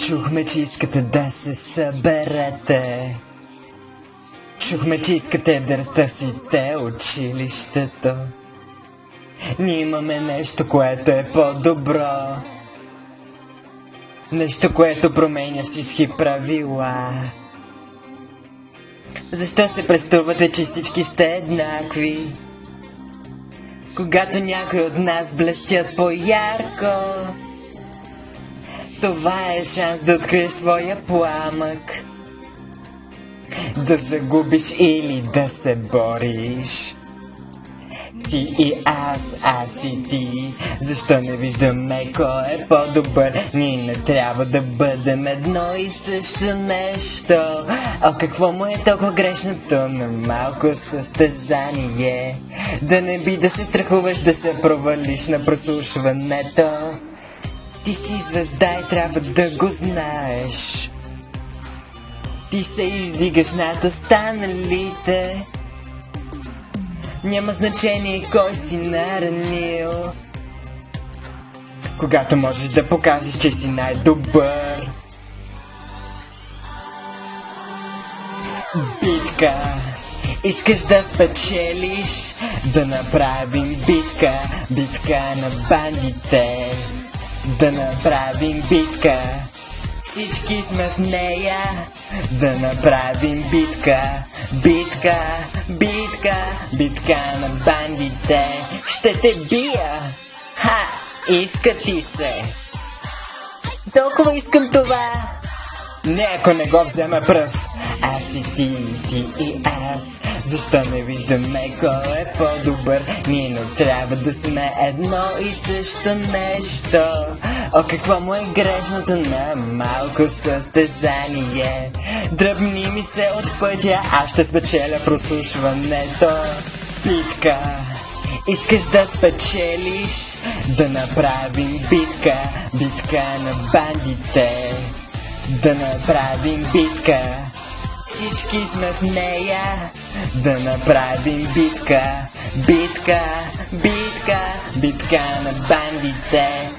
Чухме, че искате да се съберете. Чухме, че искате да разтърсите училището. Ние имаме нещо, което е по-добро. Нещо, което променя всички правила. Защо се преструвате, че всички сте еднакви? Когато някой от нас блестят по-ярко, това е шанс да откриеш своя пламък. Да загубиш или да се бориш. Ти и аз и ти. Защо не виждаме кой е по-добър? Ние не трябва да бъдем едно и също нещо. О, какво му е толкова грешното на малко състезание? Да не би да се страхуваш да се провалиш на прослушването. Ти си звезда и трябва да го знаеш. Ти се издигаш над останалите. Няма значение кой си наранил. Когато можеш да покажеш, че си най-добър. Битка. Искаш да спечелиш? Да направим битка. Битка на бандите. Да направим битка. Всички сме в нея. Да направим битка. Битка, битка, битка на бандите. Ще те бия. Ха, иска ти се. Толкова искам това. Не, ако не го взема пръв. Аз и ти и аз. Защо не виждаме кой е по-добър? Ние не трябва да сме едно и също нещо. О, какво му е грешното на малко състезание? Дръбни ми се от пътя, аз ще спечеля прослушването. Битка. Искаш да спечелиш? Да направим битка. Битка на бандите. Да направим битка. Всички сме в нея. Да направим битка. Битка, битка, битка на бандите.